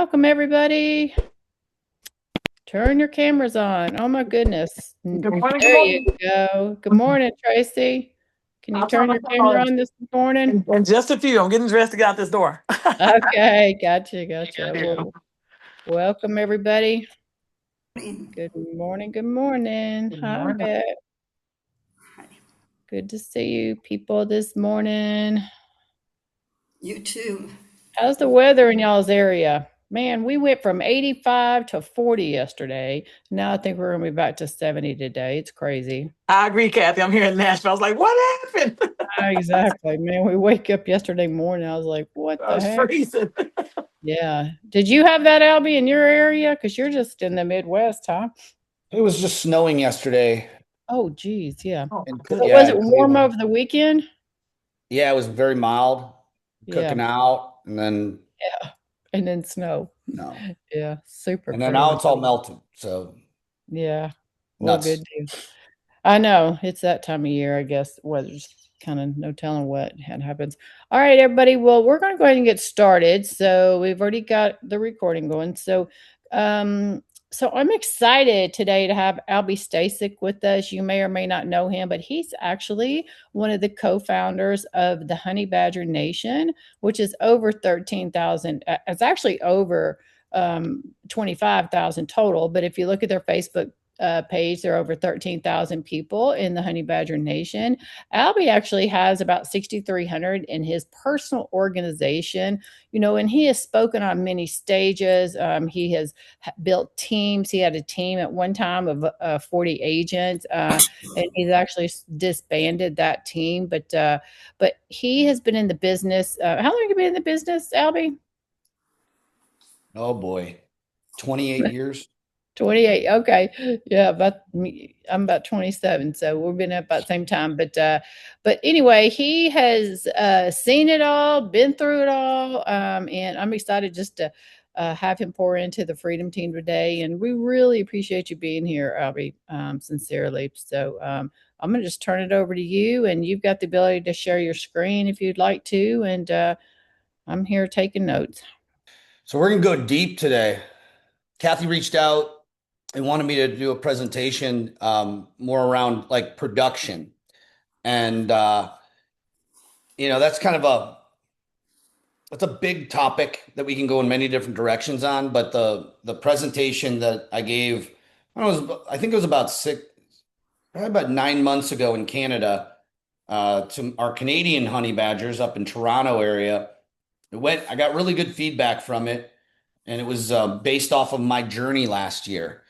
Welcome, everybody. Turn your cameras on. Oh, my goodness. Good morning. Good There you morning. go. Good morning, Tracy. Can you I'll turn turn my your camera camera on on this morning? in just a few. I'm getting dressed to get out this door. Okay, gotcha. Yeah. Well, welcome, everybody. Morning. Good morning. Good morning. Good Hi, morning. Bet. Hi. Good to see you people this morning. You too. How's the weather in y'all's area? Man, we went from 85 to 40 yesterday. Now I think we're going to be back to 70 today. It's crazy. I agree, Kathy. I'm here in Nashville. I was like, what happened? Exactly, man. We wake up yesterday morning. I was like, what I the was heck? freezing. Yeah. Did you have that, Albie, in your area? Because you're just in the Midwest, huh? It was just snowing yesterday. Oh, geez. Yeah. Oh, And my But goodness. was yeah, it warm over the weekend? yeah, it was very mild, Yeah. cooking out, and then Yeah. And then snow. no. Yeah. Super And then now crazy. it's all melted. So Yeah. Well, nuts. good deal. I know it's that time of year, I guess. Weather's kind of no telling what happens. All right, everybody. Well, we're going to go ahead and get started. So we've already got the recording going. Um, so I'm excited today to have Albie Stasic with us. You may or may not know him, but he's actually one of the co-founders of the Honey Badger Nation, which is over 13,000. It's actually over 25,000 total. But if you look at their Facebook page, there are over 13,000 people in the Honey Badger Nation. Albie actually has about 6,300 in his personal organization, and he has spoken on many stages. He has built teams. He had a team at one time of 40 agents, and he's actually disbanded that team. But he has been in the business. How long have you been in the business, Albie? Oh boy. 28 years. 28. Okay. Yeah, about me. I'm about 27, so we've been at about the same time. But anyway, he has seen it all, been through it all. And I'm excited just to have him pour into the Freedom Team today. And we really appreciate you being here, Albie, sincerely. So I'm gonna just turn it over to you, and you've got the ability to share your screen if you'd like to. And I'm here taking notes. So we're gonna go deep today. Kathy reached out and wanted me to do a presentation more around like production. And that's kind of that's a big topic that we can go in many different directions on. But the presentation that I gave, I think it was probably about 9 months ago in Canada, to our Canadian honey badgers up in Toronto area. I got really good feedback from it, and it was based off of my journey last year.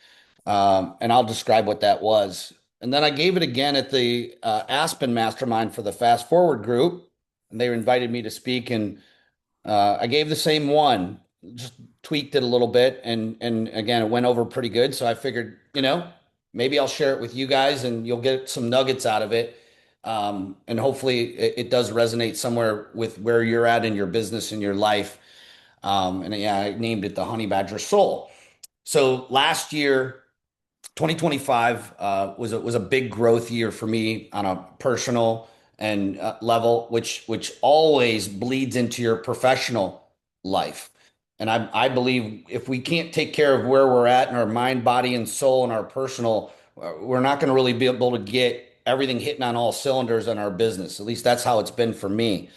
And I'll describe what that was. And then I gave it again at the Aspen Mastermind for the Fast Forward group, and they invited me to speak, and I gave the same one, just tweaked it a little bit, and again, it went over pretty good. So I figured, maybe I'll share it with you guys, and you'll get some nuggets out of it. And hopefully, it does resonate somewhere with where you're at in your business and your life. And yeah, I named it the Honey Badger Soul. So last year, 2025 was a big growth year for me on a personal and level, which always bleeds into your professional life. And I believe if we can't take care of where we're at in our mind, body, and soul, and our personal, we're not going to really be able to get everything hitting on all cylinders in our business. At least that's how it's been for me.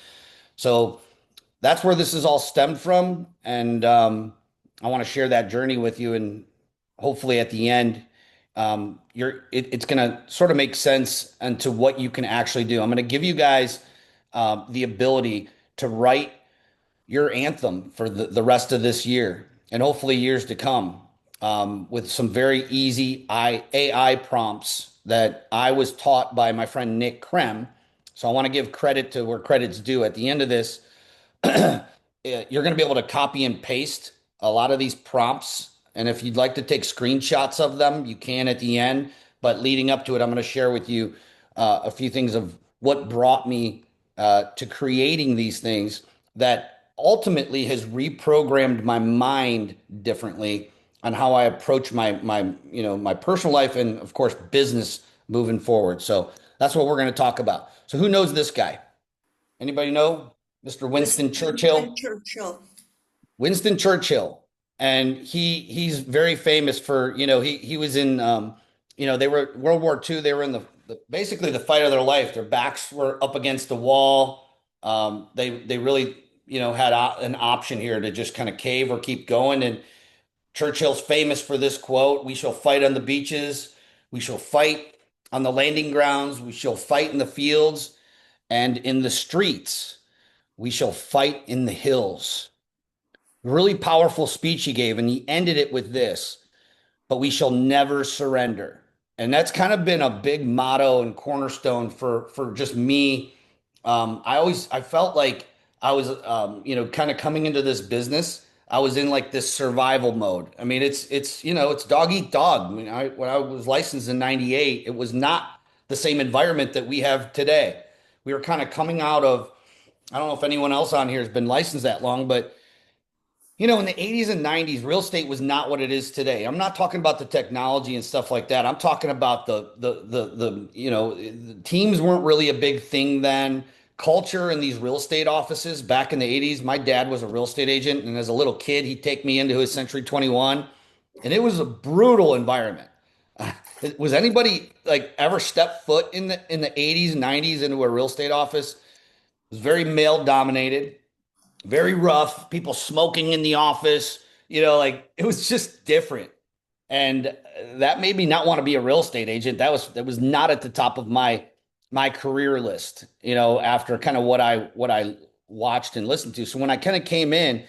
So that's where this is all stemmed from, and I want to share that journey with you. And hopefully, at the end, it's going to sort of make sense into what you can actually do. I'm going to give you guys the ability to write your anthem for the rest of this year and hopefully years to come, with some very easy AI prompts that I was taught by my friend Nick Krem. So I want to give credit to where credit's due. At the end of this, you're going to be able to copy and paste a lot of these prompts. And if you'd like to take screenshots of them, you can at the end. But leading up to it, I'm going to share with you a few things of what brought me to creating these things that ultimately has reprogrammed my mind differently on how I approach my personal life and of course business moving forward. So that's what we're going to talk about. So who knows this guy? Anybody know? Mr. Winston Winston Churchill. Churchill. Winston Churchill. and he's very famous for, he was in, they were World War II. They were in basically the fight of their life. Their backs were up against the wall. They really, had an option here to just kind of cave or keep going. And Churchill's famous for this quote: "We shall fight on the beaches. We shall fight on the landing grounds. We shall fight in the fields and in the streets. We shall fight in the hills." Really powerful speech he gave, and he ended it with this: "But we shall never surrender." And that's kind of been a big motto and cornerstone for just me. I felt like I was, kind of coming into this business. I was in like this survival mode. I mean, it's dog eat dog. I mean, when I was licensed in '98, it was not the same environment that we have today. We were kind of coming out of, I don't know if anyone else on here has been licensed that long, but in the 80s and 90s, real estate was not what it is today. I'm not talking about the technology and stuff like that. I'm talking about the teams weren't really a big thing then. Culture in these real estate offices back in the 80s. My dad was a real estate agent, and as a little kid, he'd take me into his Century 21, and it was a brutal environment. Was anybody like ever step foot in the 80s, 90s into a real estate office? It was very male dominated, very rough, people smoking in the office, like it was just different. And that made me not want to be a real estate agent. That was not at the top of my career list, after kind of what I watched and listened to. So when I kind of came in,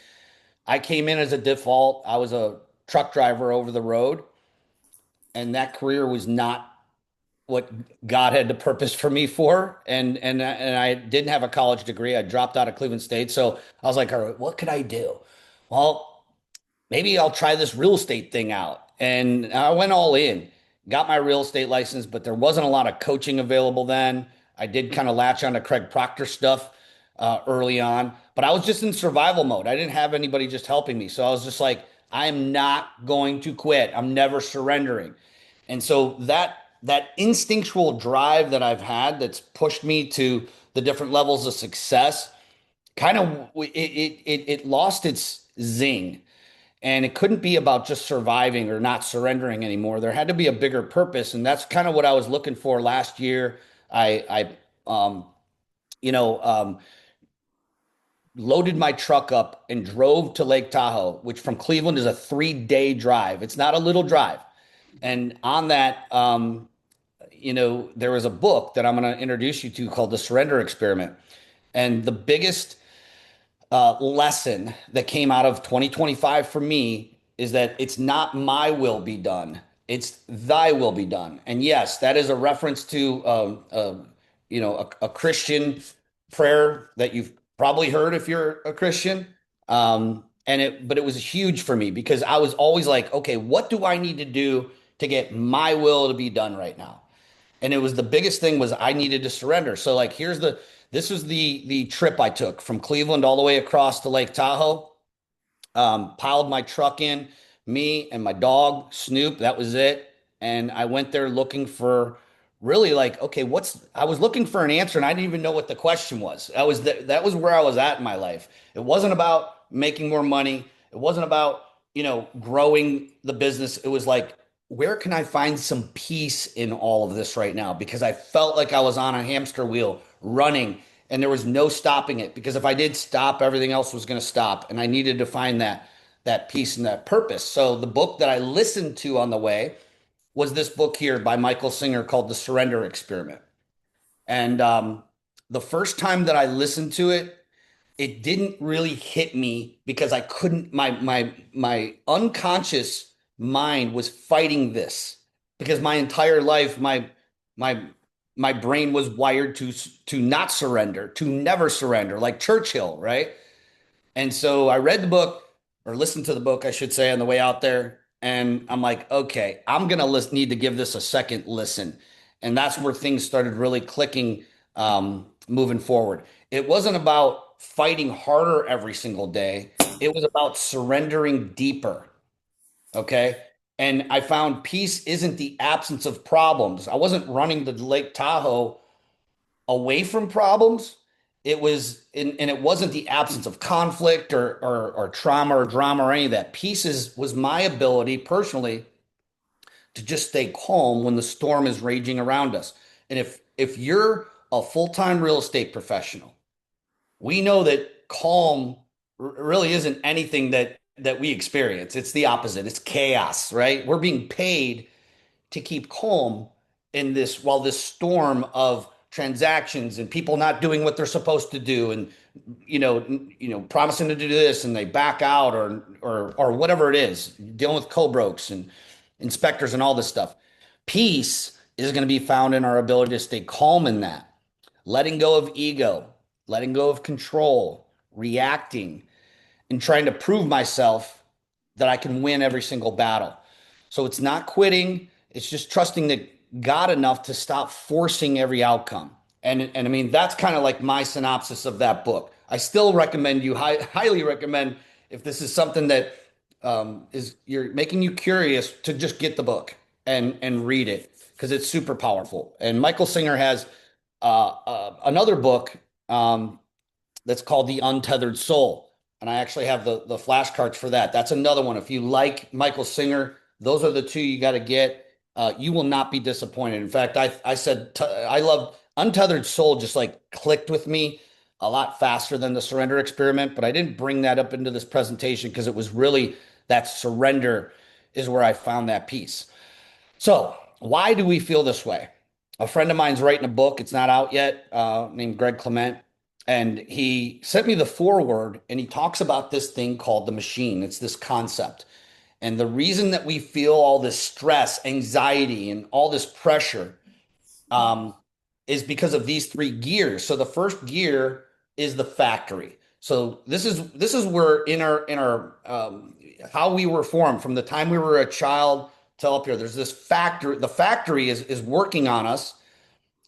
I came in as a default. I was a truck driver over the road, and that career was not what God had the purpose for me for. And I didn't have a college degree. I dropped out of Cleveland State. So I was like, all right, what could I do? Well, maybe I'll try this real estate thing out. And I went all in, got my real estate license, but there wasn't a lot of coaching available then. I did kind of latch on to Craig Proctor stuff early on, but I was just in survival mode. I didn't have anybody just helping me. So I was just like, I'm not going to quit. I'm never surrendering. And so that instinctual drive that I've had that's pushed me to the different levels of success kind of it lost its zing, and it couldn't be about just surviving or not surrendering anymore. There had to be a bigger purpose, and that's kind of what I was looking for last year. I you know loaded my truck up and drove to Lake Tahoe, which from Cleveland is a 3-day drive. It's not a little drive. And on that, there was a book that I'm going to introduce you to called The Surrender Experiment. And the biggest lesson that came out of 2025 for me is that it's not my will be done, it's thy will be done. And yes, that is a reference to a Christian prayer that you've probably heard if you're a Christian. But it was huge for me because I was always like, okay, what do I need to do to get my will to be done right now? And it was the biggest thing was I needed to surrender. So like this was the trip I took from Cleveland all the way across to Lake Tahoe. Piled my truck in, me and my dog Snoop. That was it. And I went there looking for really like, okay, I was looking for an answer, and I didn't even know what the question was. That was where I was at in my life. It wasn't about making more money. It wasn't about, growing the business. It was like, where can I find some peace in all of this right now? Because I felt like I was on a hamster wheel running, and there was no stopping it. Because if I did stop, everything else was going to stop. And I needed to find that peace and that purpose. So the book that I listened to on the way was this book here by Michael Singer called The Surrender Experiment. And the first time that I listened to it, it didn't really hit me because I couldn't, my unconscious mind was fighting this because my entire life, my brain was wired to not surrender, to never surrender, like Churchill, right? And so I read the book, or listened to the book, I should say, on the way out there. And I'm like, okay, I'm going to need to give this a second listen. And that's where things started really clicking, moving forward. It wasn't about fighting harder every single day. It was about surrendering deeper. Okay. And I found peace isn't the absence of problems. I wasn't running to Lake Tahoe away from problems. it was, and it wasn't the absence of conflict or trauma or drama or any of that. Was my ability personally to just stay calm when the storm is raging around us. And if you're a full-time real estate professional, we know that calm really isn't anything that we experience. It's the opposite. It's chaos, right? We're being paid to keep calm in this while this storm of transactions and people not doing what they're supposed to do and promising to do this and they back out or whatever it is, dealing with co-brokes and inspectors and all this stuff. Peace is going to be found in our ability to stay calm in that, letting go of ego, letting go of control, reacting, and trying to prove myself that I can win every single battle. So it's not quitting. It's just trusting that God enough to stop forcing every outcome. And I mean, that's kind of like my synopsis of that book. I still recommend you, highly recommend, if this is something that is you're making you curious, to just get the book and read it because it's super powerful. And Michael Singer has another book that's called The Untethered Soul. And I actually have the flashcards for that. That's another one. If you like Michael Singer, those are the two you got to get. You will not be disappointed. In fact, I said I love Untethered Soul, just like clicked with me a lot faster than the Surrender Experiment, but I didn't bring that up into this presentation because it was really that surrender is where I found that peace. So why do we feel this way? A friend of mine's writing a book. It's not out yet, named Greg Clement. And he sent me the foreword and he talks about this thing called the machine. It's this concept. And the reason that we feel all this stress, anxiety, and all this pressure is because of these three gears. So the first gear is the factory. So this is where in our how we were formed from the time we were a child till up here. There's this factory. The factory is working on us,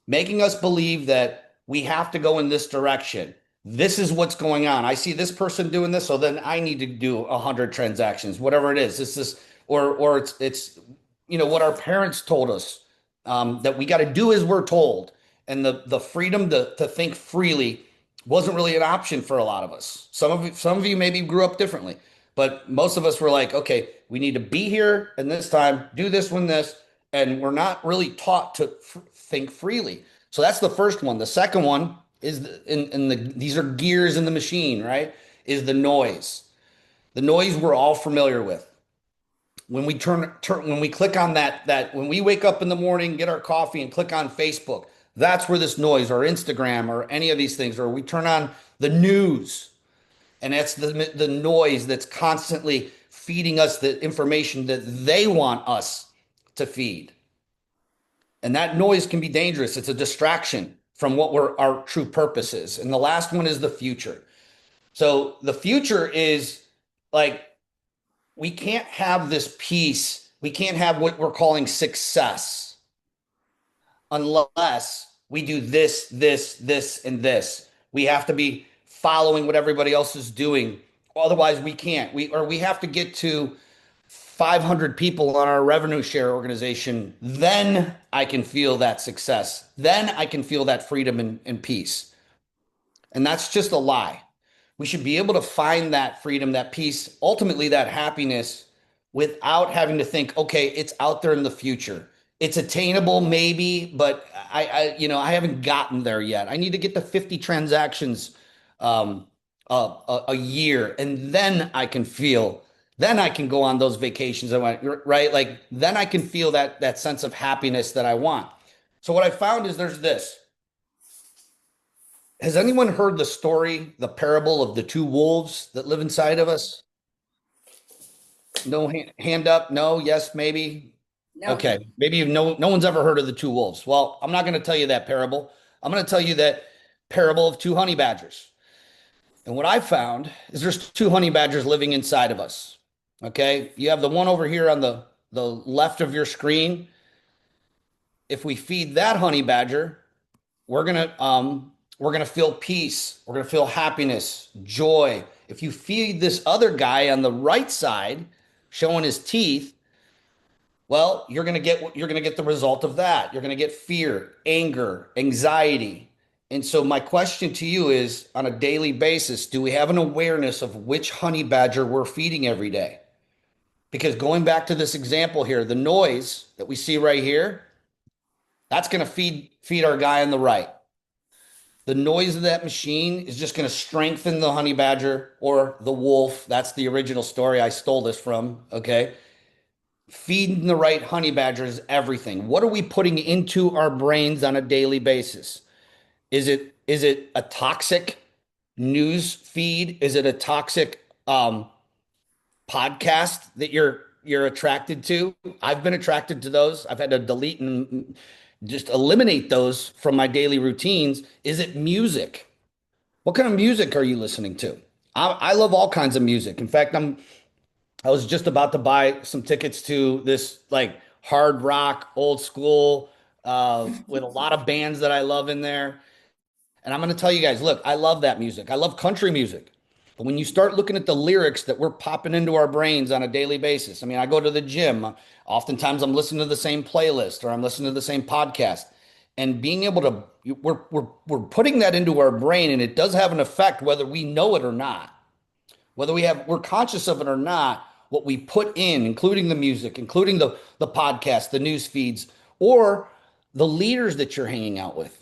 making us believe that we have to go in this direction. This is what's going on. I see this person doing this, so then I need to do 100 transactions, whatever it is. Or it's what our parents told us that we got to do as we're told, and the freedom to think freely wasn't really an option for a lot of us. Some of you maybe grew up differently, but most of us were like, okay, we need to be here and this time, do this when this, and we're not really taught to think freely. So that's the first one. The second one is these are gears in the machine, right? Is the noise. The noise we're all familiar with. When we when we click on that when we wake up in the morning, get our coffee and click on Facebook, that's where this noise, or Instagram or any of these things, or we turn on the news and that's the noise that's constantly feeding us the information that they want us to feed. And that noise can be dangerous. It's a distraction from what our true purpose is. And the last one is the future. So the future is like, we can't have this peace. We can't have what we're calling success unless we do this, and this. We have to be following what everybody else is doing. Otherwise we can't. We have to get to 500 people on our revenue share organization, then I can feel that success. Then I can feel that freedom and peace. And that's just a lie. We should be able to find that freedom, that peace, ultimately that happiness, without having to think, okay, it's out there in the future. It's attainable maybe, but I haven't gotten there yet. I need to get to 50 transactions a year, and then I can go on those vacations I want, right? Like, then I can feel that sense of happiness that I want. So what I found is there's this. Has anyone heard the story, the parable of the two wolves that live inside of us? No hand up. No, yes, maybe. No. Okay. Maybe no one's ever heard of the two wolves. Well, I'm not going to tell you that parable. I'm going to tell you that parable of two honey badgers. And what I found is there's two honey badgers living inside of us. Okay. You have the one over here on the left of your screen. If we feed that honey badger, we're gonna feel peace. We're gonna feel happiness, joy. If you feed this other guy on the right side, showing his teeth, well, you're gonna get the result of that. You're gonna get fear, anger, anxiety, And so my question to you is, on a daily basis, do we have an awareness of which honey badger we're feeding every day? Because going back to this example here, the noise that we see right here, that's going to feed our guy on the right. The noise of that machine is just going to strengthen the honey badger or the wolf. That's the original story I stole this from. Okay. Feeding the right honey badger is everything. What are we putting into our brains on a daily basis? Is it a toxic news feed? Is it a toxic podcast that you're attracted to? I've been attracted to those. I've had to delete and just eliminate those from my daily routines. Is it music? What kind of music are you listening to? I love all kinds of music. In fact, I was just about to buy some tickets to this like hard rock, old school, with a lot of bands that I love in there. And I'm going to tell you guys, look, I love that music. I love country music. But when you start looking at the lyrics that we're popping into our brains on a daily basis, I mean, I go to the gym. Oftentimes I'm listening to the same playlist or I'm listening to the same podcast. And being able to, we're putting that into our brain, and it does have an effect whether we know it or not. Whether we're conscious of it or not, what we put in, including the music, including the podcast, the news feeds, or the leaders that you're hanging out with,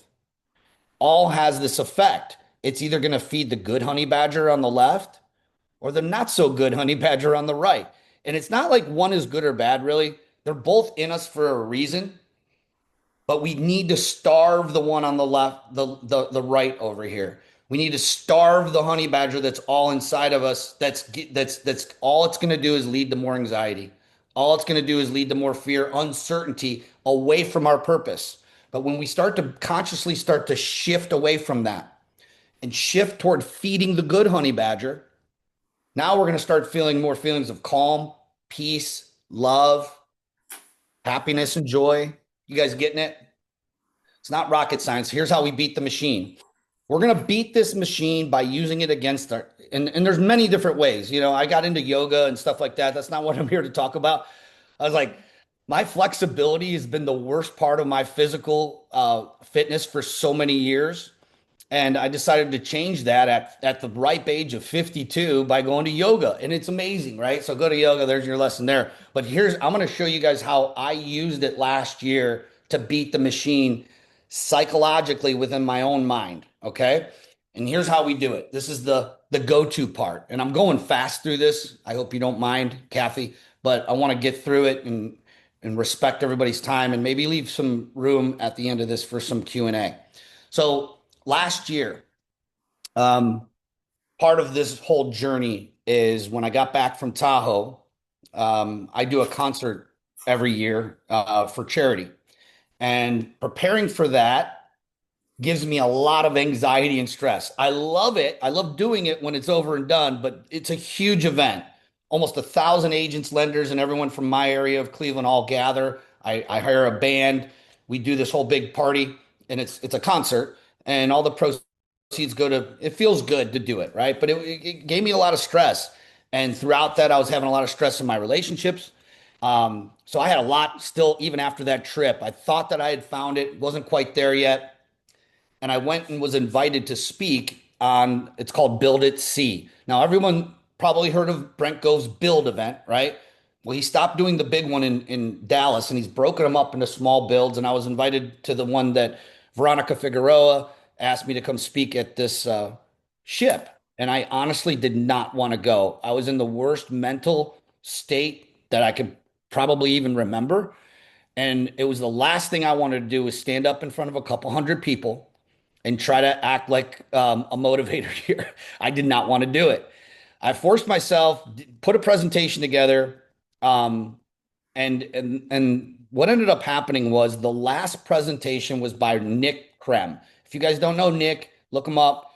all has this effect. It's either going to feed the good honey badger on the left or the not so good honey badger on the right. And it's not like one is good or bad, really. They're both in us for a reason, but we need to starve the one on the left, the right over here. We need to starve the honey badger that's all inside of us. That's all it's going to do is lead to more anxiety. All it's going to do is lead to more fear, uncertainty, away from our purpose. But when we start to consciously start to shift away from that and shift toward feeding the good honey badger, now we're going to start feeling more feelings of calm, peace, love, happiness, and joy. You guys getting it? It's not rocket science. Here's how we beat the machine. We're going to beat this machine by using it against our, and there's many different ways. You know, I got into yoga and stuff like that. That's not what I'm here to talk about. I was like, my flexibility has been the worst part of my physical fitness for so many years. And I decided to change that at the ripe age of 52 by going to yoga. And it's amazing, right? So go to yoga, there's your lesson there. But I'm going to show you guys how I used it last year to beat the machine psychologically within my own mind. Okay. And here's how we do it. This is the go-to part. And I'm going fast through this. I hope you don't mind, Kathy, but I want to get through it and respect everybody's time and maybe leave some room at the end of this for some Q&A. So last year, part of this whole journey is when I got back from Tahoe, I do a concert every year for charity. And preparing for that gives me a lot of anxiety and stress. I love it. I love doing it when it's over and done, but it's a huge event. Almost 1,000 agents, lenders, and everyone from my area of Cleveland all gather. I hire a band. We do this whole big party, and it's a concert, and all the proceeds go to, it feels good to do it, right? But it gave me a lot of stress. And throughout that, I was having a lot of stress in my relationships. So I had a lot still, even after that trip. I thought that I had found it, wasn't quite there yet. And I went and was invited to speak on, it's called Build It See. Now, everyone probably heard of Brent Gove's Build event, right? Well, he stopped doing the big one in Dallas and he's broken them up into small builds. And I was invited to the one that Veronica Figueroa asked me to come speak at this ship. And I honestly did not want to go. I was in the worst mental state that I could probably even remember. And it was the last thing I wanted to do was stand up in front of a couple hundred people and try to act like a motivator here. I did not want to do it. I forced myself, put a presentation together, and what ended up happening was the last presentation was by Nick Krem. If you guys don't know Nick, look him up.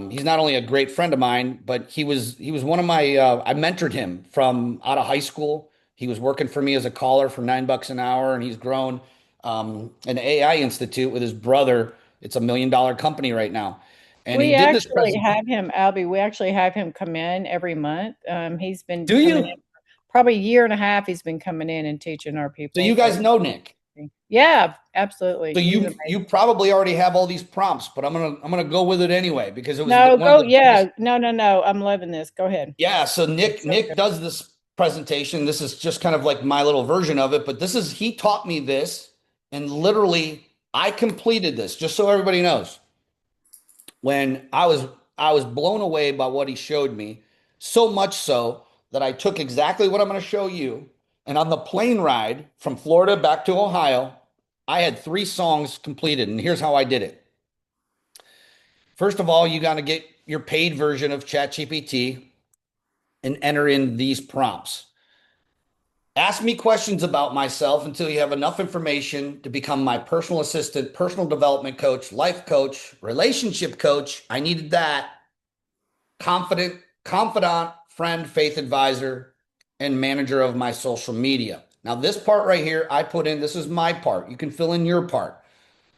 He's not only a great friend of mine, but he was one of my, I mentored him from out of high school. He was working for me as a caller for $9 an hour, and he's grown an AI institute with his brother. It's $1 million company right now. And he We did this actually presentation. have him, Albie. We actually have him come in every month. He's been Do coming you? in probably a year and a half. He's been coming in and teaching our So people. you guys know Nick. Yeah, absolutely. So He's you amazing. probably already have all these prompts, but I'm gonna go with it anyway because it was No, one of go. the biggest. Yeah. No, no, no. I'm loving this. Go ahead. Yeah, so It's so Nick good. does this presentation. This is just kind of like my little version of it, but this is he taught me this, and literally I completed this, just so everybody knows. When I was blown away by what he showed me, so much so that I took exactly what I'm going to show you, and on the plane ride from Florida back to Ohio, I had 3 songs completed, and here's how I did it. First of all, you got to get your paid version of ChatGPT and enter in these prompts. Ask me questions about myself until you have enough information to become my personal assistant, personal development coach, life coach, relationship coach. I needed that. Confidant, friend, faith advisor, and manager of my social media. Now, this part right here, I put in, this is my part. You can fill in your part.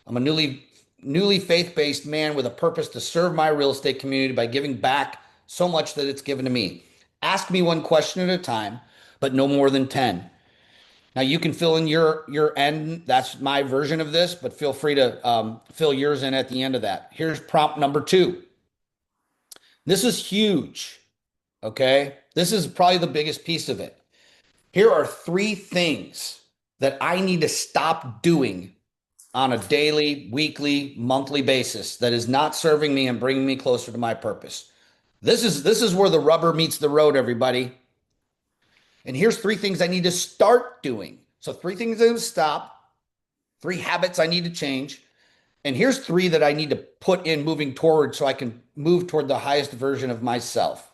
I'm a newly faith-based man with a purpose to serve my real estate community by giving back so much that it's given to me. Ask me one question at a time, but no more than 10. Now you can fill in your end. That's my version of this, but feel free to fill yours in at the end of that. Here's prompt number 2. This is huge. Okay. This is probably the biggest piece of it. Here are 3 things that I need to stop doing on a daily, weekly, monthly basis that is not serving me and bringing me closer to my purpose. This is where the rubber meets the road, everybody. And here's 3 things I need to start doing. So 3 things I need to stop, 3 habits I need to change, and here's 3 that I need to put in moving toward so I can move toward the highest version of myself.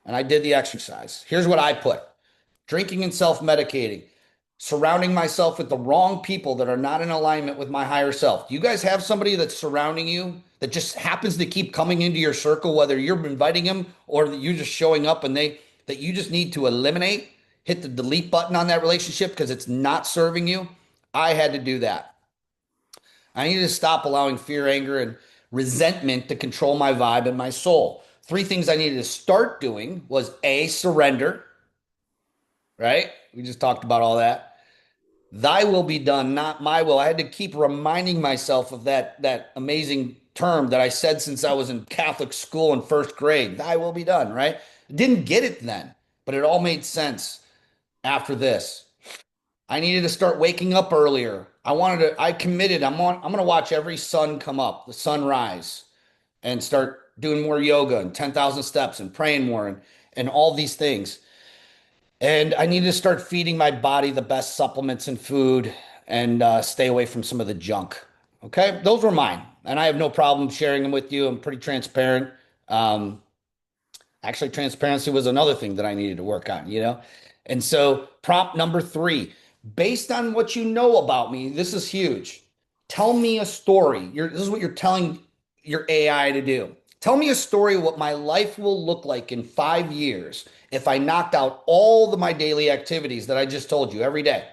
And I did the exercise. Here's what I put: drinking and self medicating, surrounding myself with the wrong people that are not in alignment with my higher self. Do you guys have somebody that's surrounding you that just happens to keep coming into your circle, whether you're inviting them or you're just showing up and that you just need to eliminate? Hit the delete button on that relationship because it's not serving you. I had to do that. I need to stop allowing fear, anger, and resentment to control my vibe and my soul. 3 things I needed to start doing was A, surrender, right? We just talked about all that. Thy will be done, not my will. I had to keep reminding myself of that amazing term that I said since I was in Catholic school in first grade. Thy will be done, right? Didn't get it then, but it all made sense after this. I needed to start waking up earlier. I committed. I'm going to watch every sun come up, the sunrise, and start doing more yoga and 10,000 steps and praying more and all these things. And I needed to start feeding my body the best supplements and food and stay away from some of the junk. Okay. Those were mine. And I have no problem sharing them with you. I'm pretty transparent. Um, Actually, transparency was another thing that I needed to work on, you know? And so, prompt number 3, based on what you know about me, this is huge. Tell me a story. This is what you're telling your AI to do. Tell me a story of what my life will look like in 5 years if I knocked out all my daily activities that I just told you every day.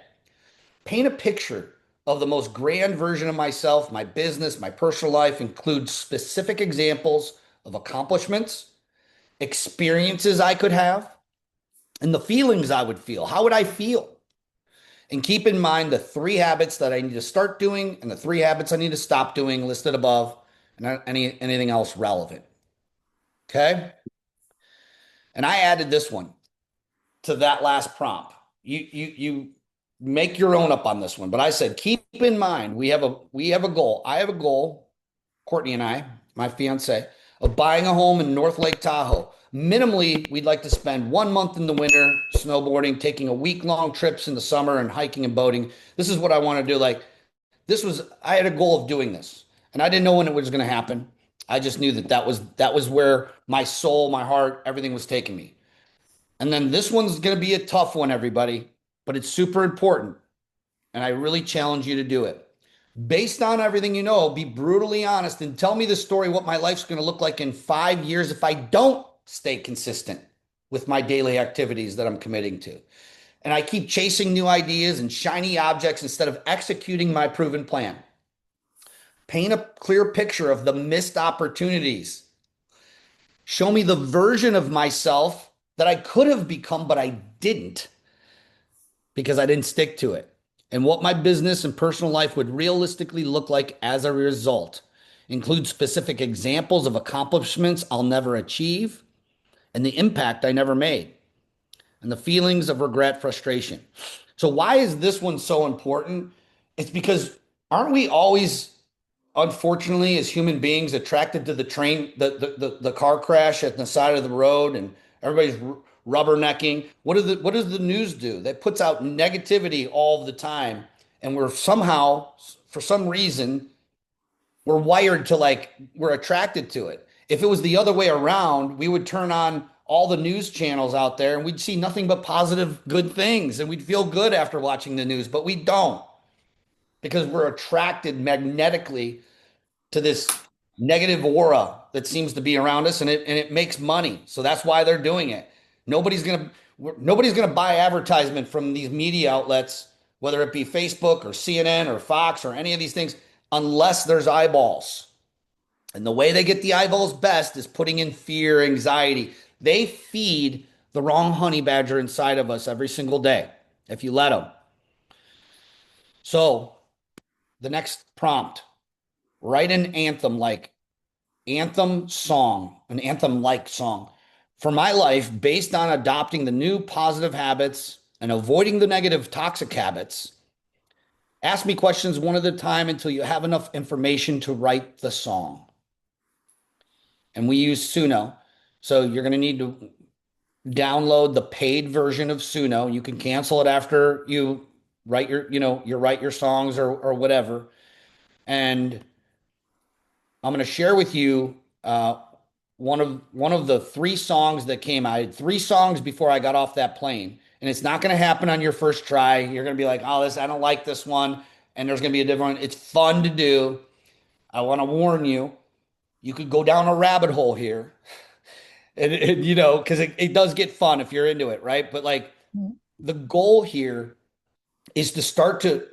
Paint a picture of the most grand version of myself, my business, my personal life, include specific examples of accomplishments, experiences I could have, and the feelings I would feel. How would I feel? And keep in mind the 3 habits that I need to start doing and the 3 habits I need to stop doing listed above, and anything else relevant. Okay. And I added this one to that last prompt. You make your own up on this one, but I said keep in mind we have a goal. I have a goal, Courtney and I, my fiance, of buying a home in North Lake Tahoe. Minimally, we'd like to spend 1 month in the winter snowboarding, taking a week-long trips in the summer, and hiking and boating. This is what I want to do. I had a goal of doing this, and I didn't know when it was going to happen. I just knew that was where my soul, my heart, everything was taking me. And then this one's going to be a tough one, everybody, but it's super important. And I really challenge you to do it. Based on everything you know, be brutally honest and tell me the story what my life's going to look like in 5 years if I don't stay consistent with my daily activities that I'm committing to. And I keep chasing new ideas and shiny objects instead of executing my proven plan. Paint a clear picture of the missed opportunities. Show me the version of myself that I could have become, but I didn't because I didn't stick to it. and what my business and personal life would realistically look like as a result. Include specific examples of accomplishments I'll never achieve and the impact I never made and the feelings of regret, frustration. So why is this one so important? It's because aren't we always, unfortunately, as human beings, attracted to the train, the car crash at the side of the road, and everybody's rubbernecking? What does the news do? That puts out negativity all the time, and we're somehow, for some reason, we're wired to like we're attracted to it. If it was the other way around, we would turn on all the news channels out there and we'd see nothing but positive, good things, and we'd feel good after watching the news, but we don't because we're attracted magnetically to this negative aura that seems to be around us, and it makes money. So that's why they're doing it. Nobody's gonna buy advertisement from these media outlets, whether it be Facebook or CNN or Fox or any of these things, unless there's eyeballs. And the way they get the eyeballs best is putting in fear, anxiety. They feed the wrong honey badger inside of us every single day if you let them. So the next prompt, write an anthem like an anthem like song for my life based on adopting the new positive habits and avoiding the negative toxic habits. Ask me questions one at a time until you have enough information to write the song. And we use Suno. So you're going to need to download the paid version of Suno. You can cancel it after you write your songs or whatever. And I'm going to share with you one of the three songs that came. I had three songs before I got off that plane, and it's not going to happen on your first try. You're going to be like, "Oh, I don't like this one," and there's going to be a different one. It's fun to do. I want to warn you. You could go down a rabbit hole here, and because it does get fun if you're into it, right? But like the goal here is to start to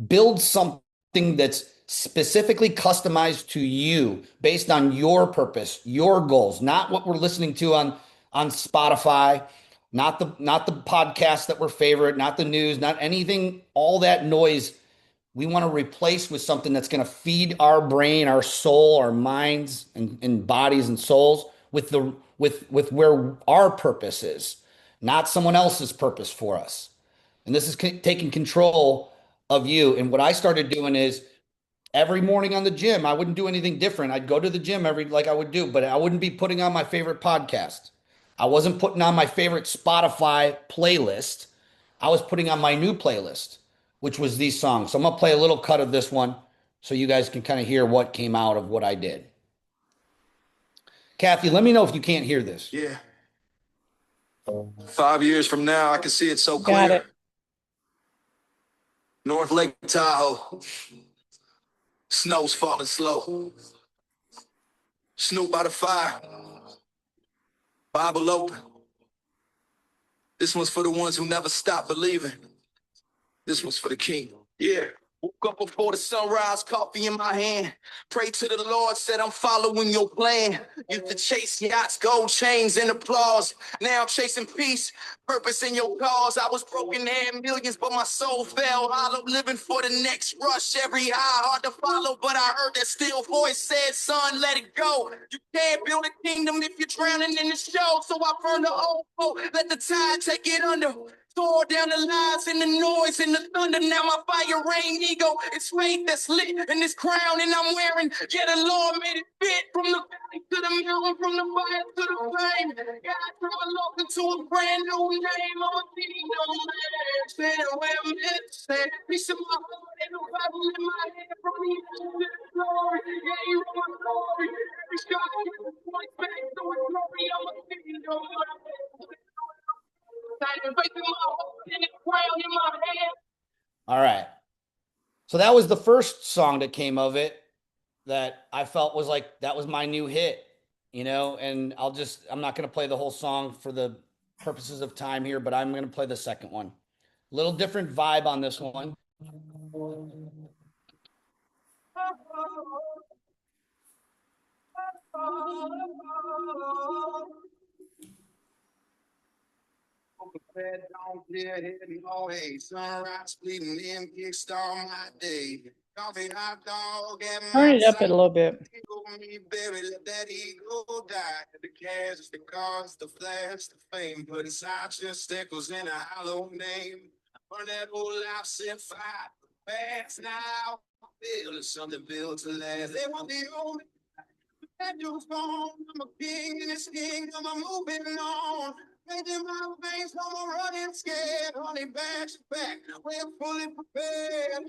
build something that's specifically customized to you based on your purpose, your goals, not what we're listening to on Spotify, not the podcasts that we're favorite, not the news, not anything, all that noise. We want to replace with something that's going to feed our brain, our soul, our minds, and bodies and souls with where our purpose is, not someone else's purpose for us. And this is taking control of you. And what I started doing is every morning on the gym, I wouldn't do anything different. I'd go to the gym like I would do, but I wouldn't be putting on my favorite podcast. I wasn't putting on my favorite Spotify playlist. I was putting on my new playlist, which was these songs. So I'm going to play a little cut of this one so you guys can kind of hear what came out of what I did. Kathy, let me know if you can't hear this. Yeah. 5 years from now, I can see it so Got clear. it. North Lake Tahoe. Snow's falling slow. Snoop by the fire. Bible open. This one's for the ones who never stop believing. This one's for the king. Yeah. Woke up before the sunrise, coffee in my hand. Pray to the Lord, said I'm following your plan. Used to chase yachts, gold chains, and applause. Now I'm chasing peace, purpose in your cause. I was broken, had millions, but my soul fell hollow. Living for the next rush, every high hard to follow. But I heard that still voice said, son, let it go. You can't build a kingdom if you're drowning in the show. So I burned the old boat, let the tide take it under. Tore down the lies and the noise and the thunder. Now my fire rain ego. It's faith that's lit in this crown and I'm wearing. Yeah, the Lord made it fit from the valley to the mountain, from the fire to the flame. God travel off into a brand new name. I'm a kingdom man. Stand where I'm meant to stand. Peace in my heart and the Bible in my hand. From the end to the glory. Yeah, you are my glory. Every shot is a point back to his glory. I'm a kingdom man. All right. So that was the first song that came of it that I felt was like, that was my new hit, and I'm not going to play the whole song for the purposes of time here, but I'm going to play the second one. A little different vibe on this one. Red dawn, clear head, no hay. Sunrise, bleeding in, kickstart my day. Coffee, hot dog, at Turn my it up a side. little bit. Ego me, baby, let that ego die. The cash, the cars, the flash, the fame. Put aside your stickles in a hollow name. Burn that old life, set fire. Fast now. Build something built to last. They want the old that you phone. I'm a king in this kingdom. I'm moving on. Making my veins, no more running scared. Honey, back to back. We're fully prepared.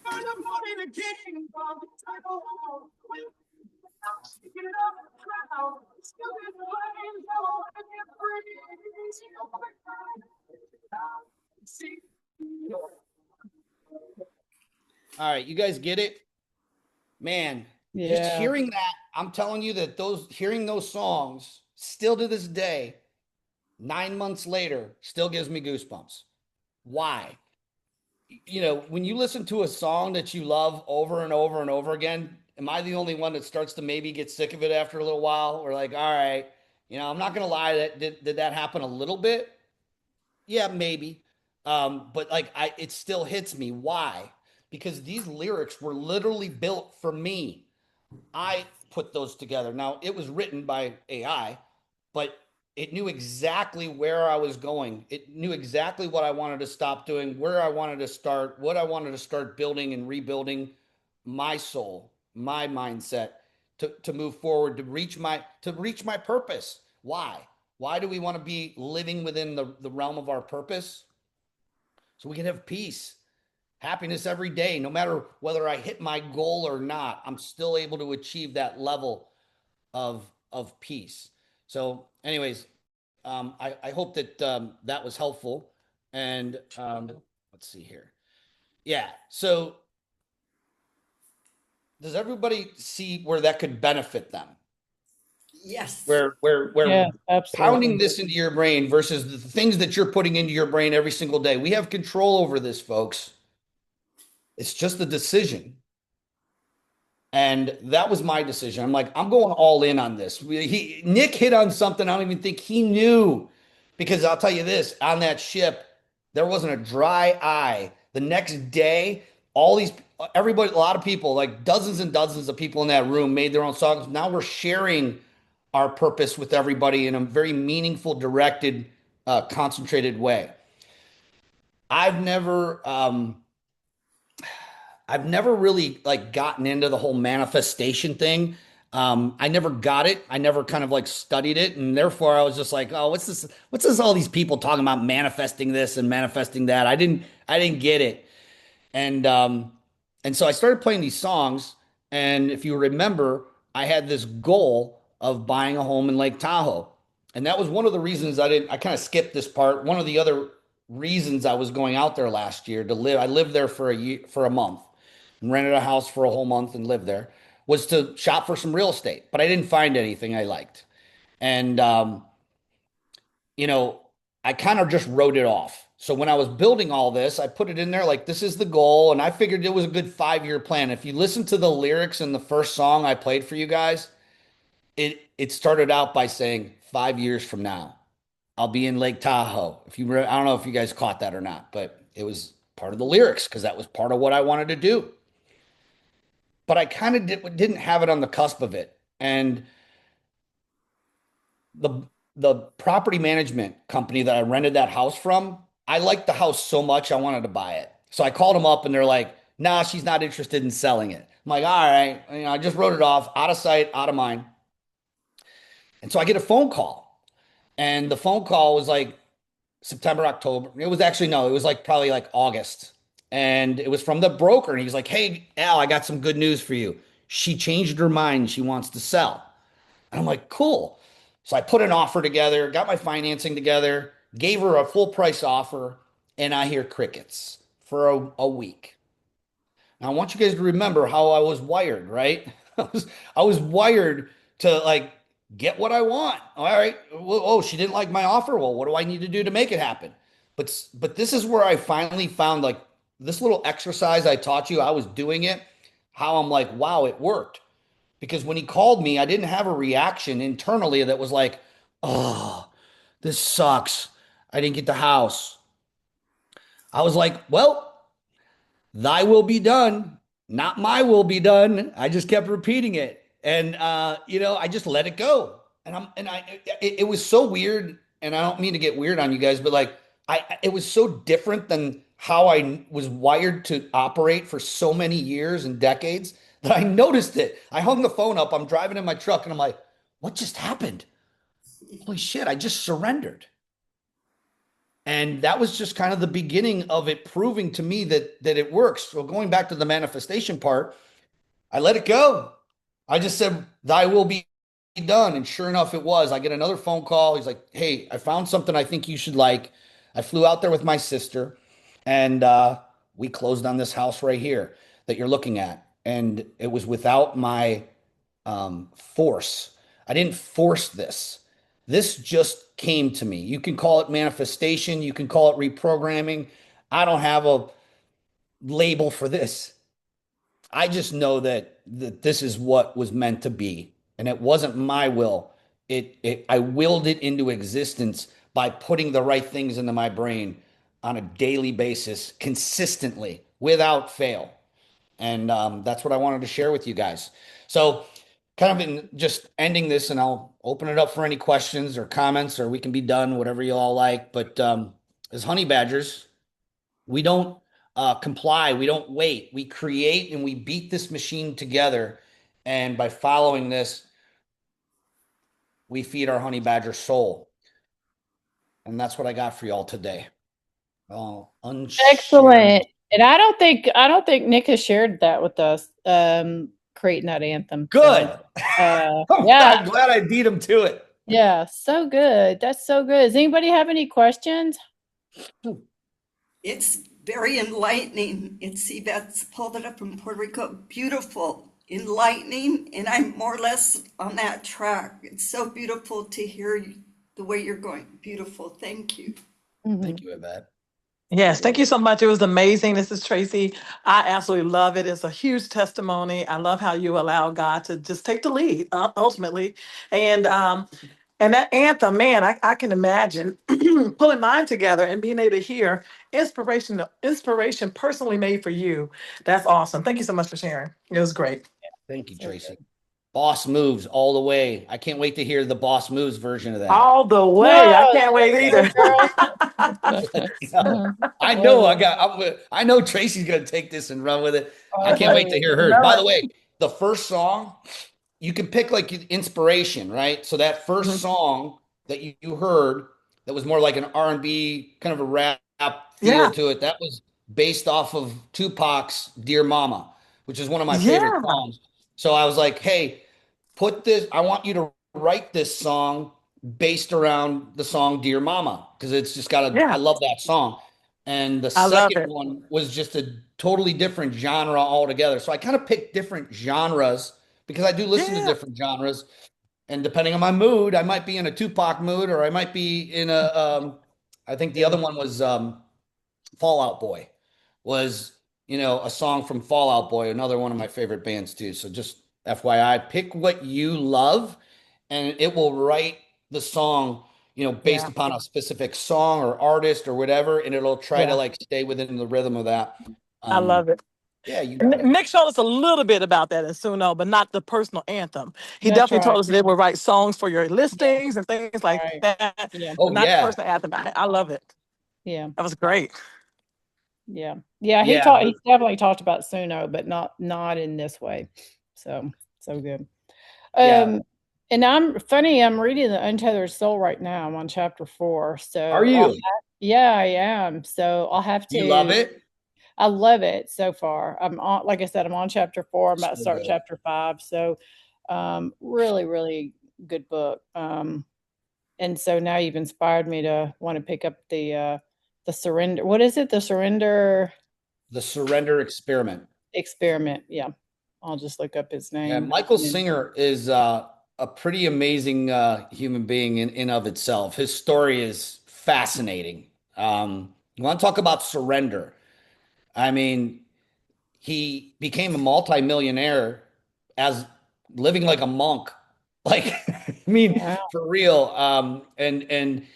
I'm the king. Get it up, crowd. Still in the lanes, I won't let you free. All right, you guys get it? Man, just Yeah. hearing that, I'm telling you that hearing those songs still to this day, 9 months later, still gives me goosebumps. Why? When you listen to a song that you love over and over and over again, am I the only one that starts to maybe get sick of it after a little while? Or like, all right, I'm not gonna lie, that did that happen a little bit? Yeah, maybe. But like it still hits me. Why? Because these lyrics were literally built for me. I put those together. Now, it was written by AI, but it knew exactly where I was going. It knew exactly what I wanted to stop doing, where I wanted to start, what I wanted to start building and rebuilding my soul, my mindset to move forward, to reach my purpose. Why? Why do we want to be living within the realm of our purpose? So we can have peace, happiness every day, no matter whether I hit my goal or not. I'm still able to achieve that level of peace. So, anyways, I hope that that was helpful. And let's see here. Yeah. So, does everybody see where that could benefit them? Yes. Where Yeah, absolutely. pounding this into your brain versus the things that you're putting into your brain every single day. We have control over this, folks. It's just a decision. And that was my decision. I'm like, I'm going all in on this. Nick hit on something I don't even think he knew, because I'll tell you this, on that ship, there wasn't a dry eye. The next day, everybody, a lot of people, like dozens and dozens of people in that room made their own songs. Now we're sharing our purpose with everybody in a very meaningful, directed, concentrated way. I've never, I've never really like gotten into the whole manifestation thing. I never got it. I never kind of like studied it, and therefore I was just like, oh, what's this? What's this? All these people talking about manifesting this and manifesting that. I didn't get it, and so I started playing these songs. And if you remember, I had this goal of buying a home in Lake Tahoe, and that was one of the reasons I didn't. I kind of skipped this part. One of the other reasons I was going out there last year to live. I lived there for a year, for a month, and rented a house for a whole month and lived there, was to shop for some real estate, but I didn't find anything I liked. And, you know, I kind of just wrote it off. So when I was building all this, I put it in there like, this is the goal. And I figured it was a good 5 year plan. If you listen to the lyrics in the first song I played for you guys, it started out by saying 5 years from now, I'll be in Lake Tahoe. I don't know if you guys caught that or not, but it was part of the lyrics because that was part of what I wanted to do. But I kind of didn't have it on the cusp of it. And the the property management company that I rented that house from, I liked the house so much I wanted to buy it. So I called them up and they're like, "Nah, she's not interested in selling it." I'm like, "All right, I just wrote it off, out of sight, out of mind." And so I get a phone call, and the phone call was like September, October. It was actually no, it was like probably like August. And it was from the broker. And he's like, "Hey, Al, I got some good news for you. She changed her mind. She wants to sell." And I'm like, "Cool." So I put an offer together, got my financing together, gave her a full price offer, and I hear crickets for a week. Now I want you guys to remember how I was wired, right? I was wired to like get what I want. All right. Well, oh, she didn't like my offer. Well, what do I need to do to make it happen? But this is where I finally found like this little exercise I taught you. I was doing it. How I'm like, wow, it worked. Because when he called me, I didn't have a reaction internally that was like, oh, This sucks. I didn't get the house. I was like, well, thy will be done, not my will be done. I just kept repeating it. And I just let it go. It was so weird. And I don't mean to get weird on you guys, but like it was so different than how I was wired to operate for so many years and decades that I noticed it. I hung the phone up. I'm driving in my truck and I'm like, what just happened? Holy shit, I just surrendered. And that was just kind of the beginning of it proving to me that it works. So going back to the manifestation part, I let it go. I just said, thy will be done. And sure enough, it was. I get another phone call. He's like, hey, I found something I think you should like. I flew out there with my sister and we closed on this house right here that you're looking at. And it was without my force. I didn't force this. This just came to me. You can call it manifestation, you can call it reprogramming. I don't have a label for this. I just know that this is what was meant to be, and it wasn't my will. I willed it into existence by putting the right things into my brain on a daily basis, consistently, without fail. And that's what I wanted to share with you guys. So, kind of in just ending this, and I'll open it up for any questions or comments, or we can be done, whatever you all like. But as honey badgers, we don't comply, we don't wait. We create and we beat this machine together. And by following this, we feed our honey badger soul. And that's what I got for y'all today. Oh, Excellent. And I don't think Nick has shared that with us, creating that anthem. Good. Yeah. I'm glad I beat him to it. Yeah, so good. That's so good. Does anybody have any questions? It's very enlightening. It's Yvette's pulled it up in Puerto Rico. Beautiful, enlightening, and I'm more or less on that track. It's so beautiful to hear the way you're going. Beautiful. Thank you. Thank you, Yvette. Yes, thank you so much. It was amazing. This is Tracy. I absolutely love it. It's a huge testimony. I love how you allow God to just take the lead, ultimately. And that anthem, man, I can imagine pulling mine together and being able to hear inspiration personally made for you. That's awesome. Thank you so much for sharing. It was great. Thank you, Tracy. Boss moves all the way. I can't wait to hear the boss moves version of that. All the way. I can't wait either. I know I know Tracy's gonna take this and run with it. I can't wait to hear hers. By the way, the first song, you can pick like inspiration, right? So that 1st song that you heard that was more like an R&B kind of a rap feel to it, that was based off of Tupac's Dear Mama, which is one of my favorite songs. So I was like, hey, I want you to write this song based around the song Dear Mama, because it's just I love that song. And the second one was just a totally different genre altogether. So I kind of picked different genres because I do listen to different genres. And depending on my mood, I might be in a Tupac mood, or I might be in I think the other one was Fall Out Boy, was, a song from Fall Out Boy, another one of my favorite bands too. So just FYI, pick what you love and it will write the song, based upon a specific song or artist or whatever, and it'll try to like stay within the rhythm of that. I love it. Yeah, you got it. Nick showed us a little bit about that in Suno, but not the personal anthem. He definitely told us they would write songs for your listings and things like that. Yeah. Oh, not the personal anthem. I love it. Yeah. That was great. Yeah. Yeah. He definitely talked about Suno, but not in this way. So good. And I'm reading The Untethered Soul right now. I'm on chapter 4. So are you? Yeah, I am. So I'll have to. You love it? I love it so far. I'm on, like I said, I'm on chapter 4. I'm about to start chapter 5. So really, really good book. And so now you've inspired me to want to pick up the surrender. What is it? The surrender experiment. Yeah. I'll just look up his name. Yeah, Michael Singer is a pretty amazing human being in of itself. His story is fascinating. You want to talk about surrender? I mean, he became a multimillionaire as living like a monk. Like, I mean, for real. And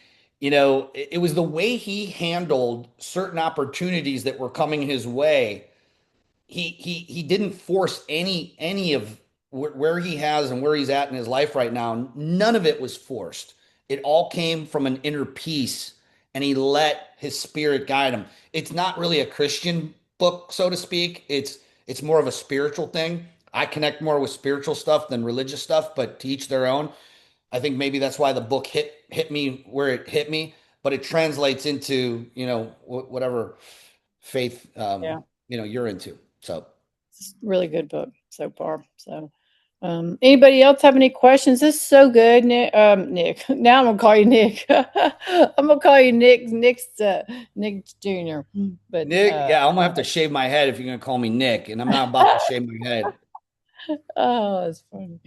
it was the way he handled certain opportunities that were coming his way. He didn't force any of where he has and where he's at in his life right now. None of it was forced. It all came from an inner peace, and he let his spirit guide him. It's not really a Christian book, so to speak. It's more of a spiritual thing. I connect more with spiritual stuff than religious stuff, but to each their own. I think maybe that's why the book hit me where it hit me, but it translates into, whatever faith Yeah. you're into. So It's a really good book so far. So, anybody else have any questions? This is so good, Nick. Nick. Now I'm gonna call you Nick. I'm gonna call you Nick. Nick Jr. But Nick, yeah, I'm gonna have to shave my head if you're gonna call me Nick, and I'm not about to shave my head. oh, it's funny.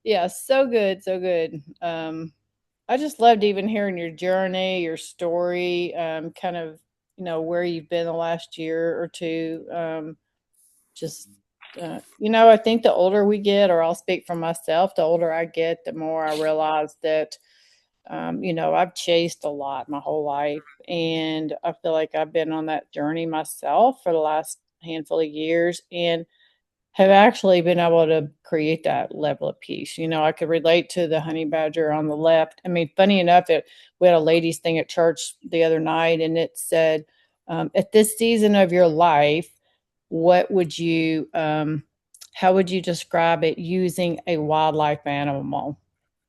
Yeah, so good, so good. I just loved even hearing your journey, your story, kind of, where you've been the last year or two. Just I think the older we get, or I'll speak for myself, the older I get, the more I realize that I've chased a lot my whole life, and I feel like I've been on that journey myself for the last handful of years, and have actually been able to create that level of peace. I could relate to the honey badger on the left. I mean, funny enough, we had a ladies' thing at church the other night, and it said, at this season of your life, what would you, how would you describe it using a wildlife animal?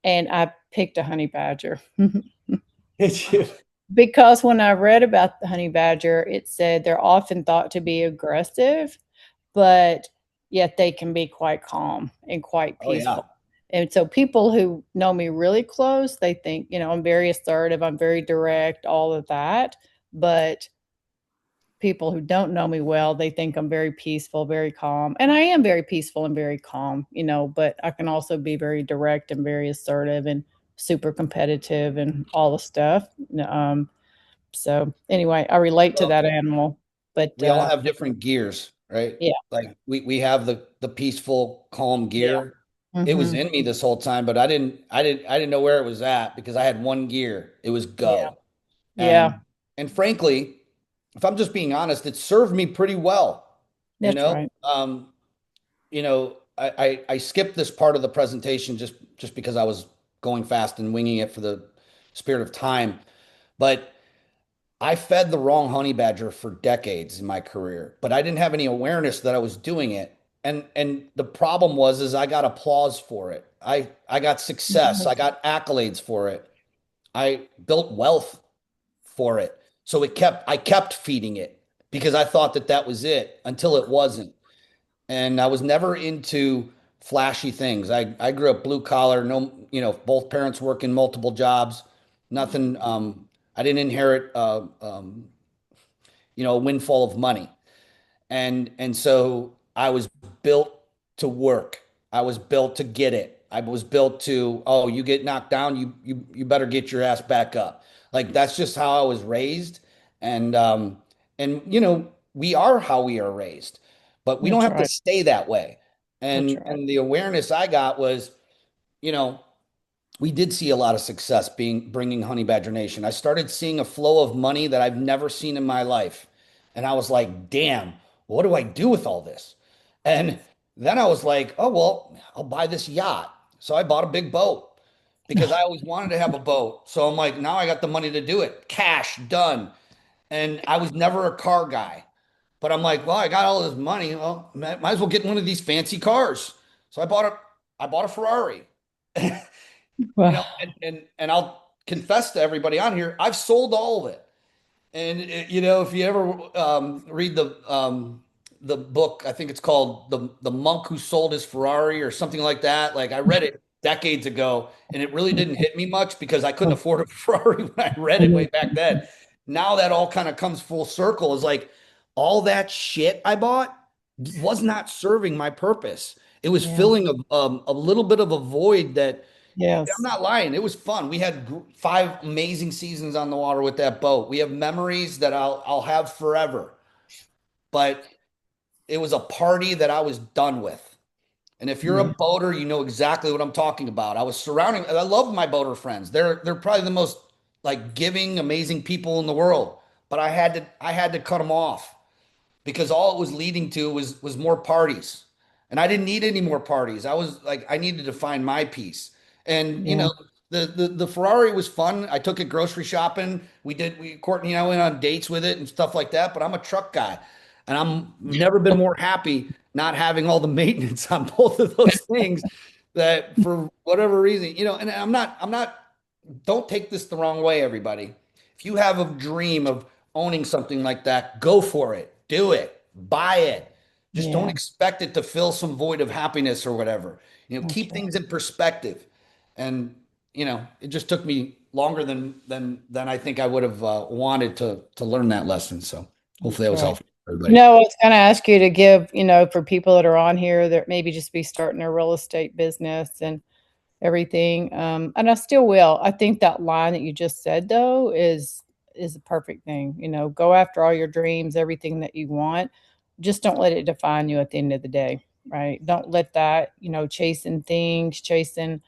And I picked a honey badger. It's you. Because when I read about the honey badger, it said they're often thought to be aggressive, but yet they can be quite calm and quite Oh yeah. peaceful. And so people who know me really close, they think, I'm very assertive, I'm very direct, all of that. But people who don't know me well, they think I'm very peaceful, very calm. And I am very peaceful and very calm, but I can also be very direct and very assertive and super competitive and all the stuff. So anyway, I relate to Well, that animal. But we all have different gears, right? yeah, Like we have the peaceful, calm yeah. gear. It was Mhm. in me this whole time, but I didn't know where it was at because I had one gear. It was Yeah. go. Yeah. And frankly, if I'm just being honest, it served me pretty well. You That's know, right. I skipped this part of the presentation just because I was going fast and winging it for the spirit of time. But I fed the wrong honey badger for decades in my career, but I didn't have any awareness that I was doing it. And the problem was is I got applause for it. I got success. I Yes. got accolades for it. I built wealth for it. So I kept feeding it because I thought that that was it until it wasn't. And I was never into flashy things. I grew up blue collar, no, both parents working multiple jobs, nothing. I didn't inherit, a windfall of money. And so I was built to work. I was built to get it. I was built to, oh, you get knocked down, you better get your ass back up. Like that's just how I was raised. And we are how we are raised, but we don't That's have to right. stay that way. That's And right. and the awareness I got was, you know, we did see a lot of success bringing Honey Badger Nation. I started seeing a flow of money that I've never seen in my life. And I was like, damn, what do I do with all this? And then I was like, oh, well, I'll buy this yacht. So I bought a big boat because I always wanted to have a boat. So I'm like, now I got the money to do it. Cash, done. And I was never a car guy. But I'm like, well, I got all this money. Well, might as well get one of these fancy cars. So I bought a Ferrari. Well, And I'll confess to everybody on here, I've sold all of it. And if you ever read the book, I think it's called the Monk Who Sold His Ferrari or something like that. Like I read it decades ago, and it really didn't hit me much because I couldn't afford a Ferrari when I read it way back then. Now that all kind of comes full circle is like all that shit I bought was not serving my purpose. It was yeah. filling a little bit of a void that I'm Yes. not lying. It was fun. We had 5 amazing seasons on the water with that boat. We have memories that I'll have forever. But it was a party that I was done with. And if you're a Yeah. boater, you know exactly what I'm talking about. I was surrounding. I love my boater friends. They're probably the most like giving, amazing people in the world. But I had to cut them off because all it was leading to was more parties. And I didn't need any more parties. I was like, I needed to find my peace. And Yeah. the Ferrari was fun. I took it grocery shopping. Courtney and I went on dates with it and stuff like that. But I'm a truck guy, and I'm never been more happy not having all the maintenance on both of those things. That for whatever reason, and I'm not don't take this the wrong way, everybody. If you have a dream of owning something like that, go for it. Do it. Buy it. Just don't Yeah. expect it to fill some void of happiness or whatever. That's Keep right. things in perspective. And it just took me longer than I think I would have wanted to learn that lesson. So hopefully That's that was right. helpful for everybody. No, I was going to ask you to give, for people that are on here that maybe just be starting a real estate business and everything. And I still will. I think that line that you just said though is a perfect thing. Go after all your dreams, everything that you want. Just don't let it define you at the end of the day, right? Don't let that, chasing things, chasing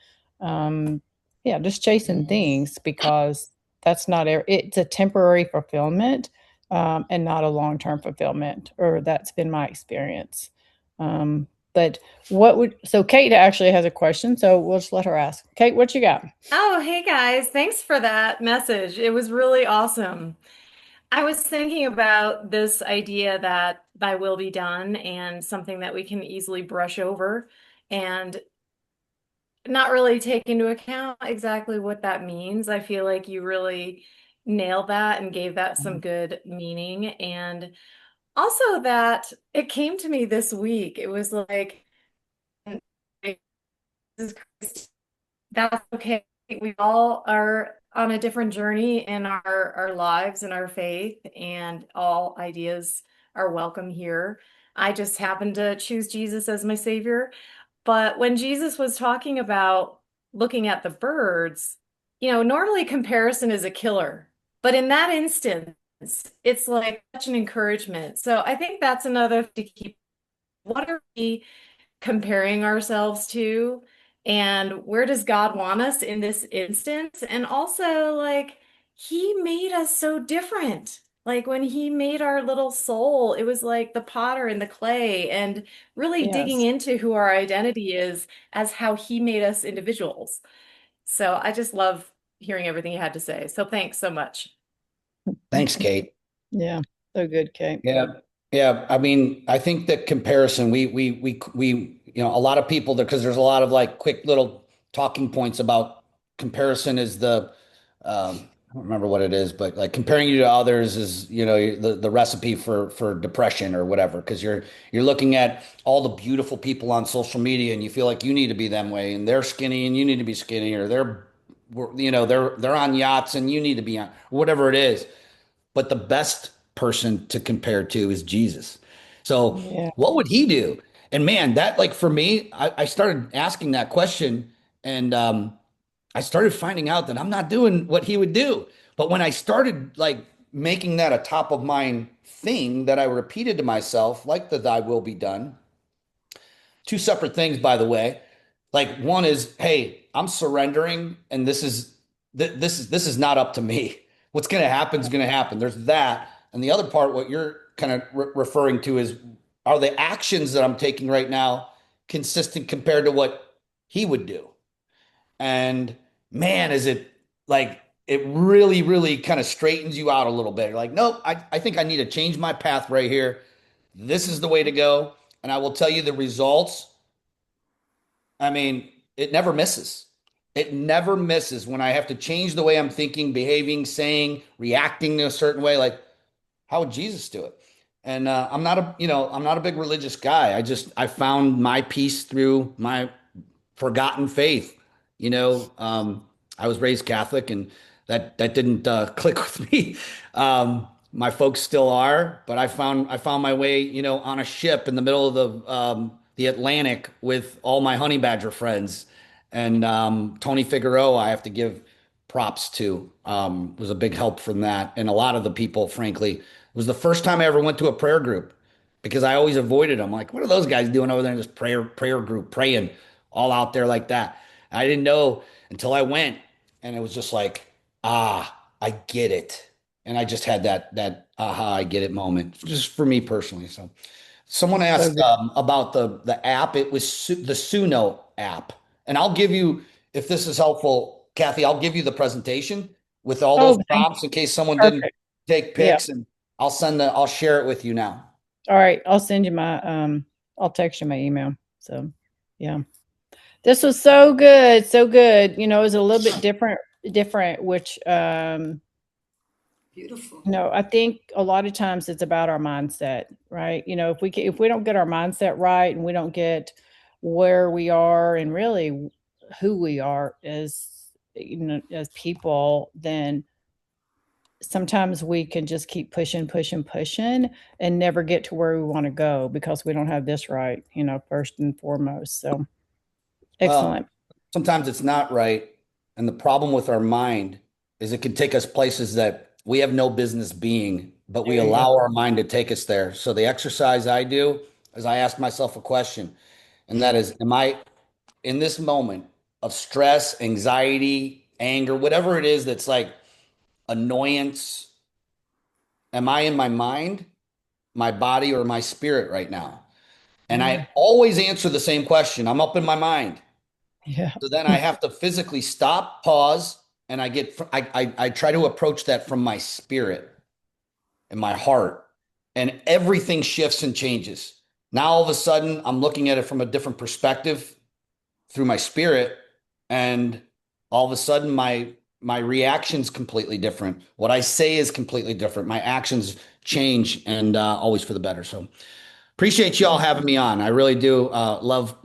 yeah, just chasing things because that's not it's a temporary fulfillment and not a long-term fulfillment, or that's been my experience. But so Kate actually has a question, so we'll just let her ask. Kate, what you got? Oh, hey guys, thanks for that message. It was really awesome. I was thinking about this idea that thy will be done and something that we can easily brush over and not really take into account exactly what that means. I feel like you really nailed that and gave that some good meaning. And also that it came to me this week. It was like, that's okay. We all are on a different journey in our lives and our faith, and all ideas are welcome here. I just happen to choose Jesus as my savior. But when Jesus was talking about looking at the birds, normally comparison is a killer. But in that instance, it's like such an encouragement. So I think that's another to keep. What are we comparing ourselves to, and where does God want us in this instance? And also, like, he made us so different. Like when he made our little soul, it was like the potter and the clay, and really digging Yes. into who our identity is as how he made us individuals. So I just love hearing everything you had to say. So thanks so much. Thanks, Kate. Yeah. So good, Kate. Yeah. Yeah. I mean, I think that comparison, a lot of people, because there's a lot of like quick little talking points about comparison is I don't remember what it is, but like comparing you to others is, the recipe for depression or whatever, because you're looking at all the beautiful people on social media and you feel like you need to be them way and they're skinny and you need to be skinny, or they're on yachts and you need to be on whatever it is. But the best person to compare to is Jesus. So Yeah. what would he do? And man, that like for me, I started asking that question, and I started finding out that I'm not doing what he would do. But when I started like making that a top of mind thing that I repeated to myself, like the thy will be done, two separate things, by the way. Like one is, hey, I'm surrendering, and this is not up to me. What's going to happen is going to happen. There's that, and the other part, what you're kind of referring to is, are the actions that I'm taking right now consistent compared to what he would do? And man, is it like it really, really kind of straightens you out a little bit. You're like, nope, I think I need to change my path right here. This is the way to go. And I will tell you the results. I mean, it never misses. It never misses when I have to change the way I'm thinking, behaving, saying, reacting in a certain way. Like, how would Jesus do it? And I'm not a big religious guy. I found my peace through my forgotten faith. I was raised Catholic, and that didn't click with me. My folks still are, but I found my way, on a ship in the middle of the Atlantic with all my honey badger friends, and Tony Figueroa, I have to give props to, was a big help from that, and a lot of the people, frankly, it was the first time I ever went to a prayer group because I always avoided them. Like, what are those guys doing over there in this prayer group, praying all out there like that? I didn't know until I went, and it was just like, ah. I get it. And I just had that aha, I get it moment, just for me personally. So someone So asked good. about the app. It was the Suno app. And I'll give you, if this is helpful, Kathy, I'll give you the presentation with all those Oh, thank prompts in case someone didn't perfect. take Yeah. pics, and I'll share it with you now. All right. I'll send you my I'll text you my email. So yeah. This was so good, so good. You know, it was a little bit different, which Beautiful. I think a lot of times it's about our mindset, right? You know, if we don't get our mindset right and we don't get where we are and really who we are as people, then sometimes we can just keep pushing and never get to where we want to go because we don't have this right, first and foremost. So Well, excellent. sometimes it's not right. And the problem with our mind is it can take us places that we have no business being, but we There you go. allow our mind to take us there. So the exercise I do is I ask myself a question, and that is, am I in this moment of stress, anxiety, anger, whatever it is that's like annoyance? Am I in my mind, my body, or my spirit right now? And I always answer the same question. I'm up in my mind. Yeah. So then I have to physically stop, pause, and I try to approach that from my spirit and my heart, and everything shifts and changes. Now all of a sudden I'm looking at it from a different perspective through my spirit, and all of a sudden my reaction's completely different. What I say is completely different. My actions change, and always for the better. So appreciate you all having me on. I really do love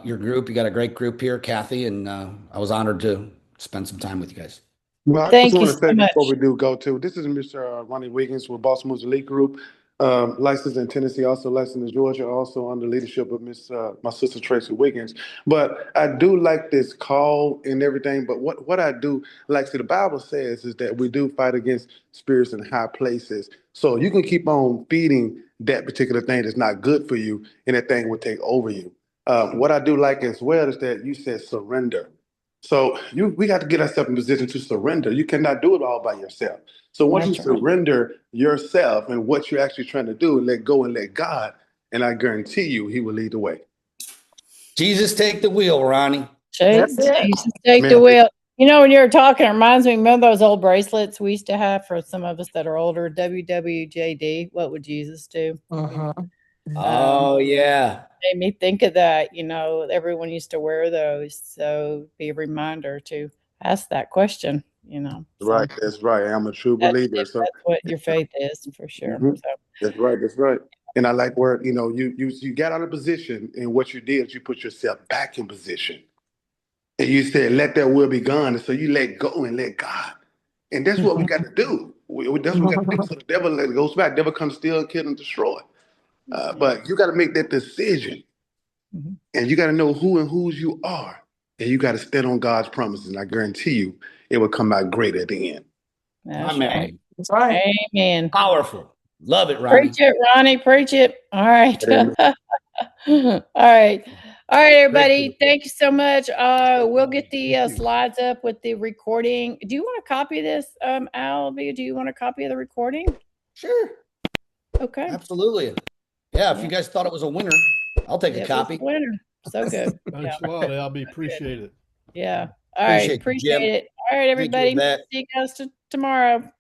your group. You got a great group here, Kathy, and I was honored to spend some time with you guys. Well, I just Thank you want so to say before much. we do go to, this is Mr. Ronnie Wiggins with Boss Moves Elite Group, licensed in Tennessee, also licensed in Georgia, also under leadership of my sister Tracy Wiggins. But I do like this call and everything. But what I do like, see, the Bible says is that we do fight against spirits in high places. So you can keep on feeding that particular thing that's not good for you, and that thing will take over you. What I do like as well is that you said surrender. So we got to get ourselves in position to surrender. You cannot do it all by yourself. So once you That's right. surrender yourself and what you're actually trying to do, let go and let God, and I guarantee you, He will lead the way. Jesus, take the wheel, Ronnie. That's it. Jesus, take the Man, wheel. You know, when you were talking, it reminds me, remember those old bracelets we used to have for some of us that are older? WWJD. What would Jesus do? Oh yeah. Made me think of that. Everyone used to wear those. So be a reminder to ask that question. So right, that's right. I'm a true that believer. if So that's what your faith is for sure. mhm, So that's right, that's right. And I like where you got out of position, and what you did is you put yourself back in position. And you said, let that will be gone. And so you let go and let God. And that's what we got to do. That's what we got to do. So the devil goes back. Devil comes steal, kill, and destroy. yeah. But you got to make that decision. Mhm. And you got to know who and whose you are. And you got to stand on God's promises. And I guarantee you, it will come out great at the end. That's right. Amen. That's right. Amen. Powerful. Love it, Preach Ronnie. it, Ronnie. Preach it. All right. All right. All right, Great. everybody. Thank you so much. We'll get the slides up with the recording. Do you want a copy of this, Albie? Do you want a copy of the recording? Sure. Okay. Absolutely. Yeah, if you Yeah. guys thought it was a winner, I'll take a It was copy. a winner. So good. Yeah. Thanks a lot, Albie. Good. Appreciate it. Yeah. All right. Appreciate you, Appreciate Jim. it. All right, Thank you, everybody. Yvette. See you guys tomorrow.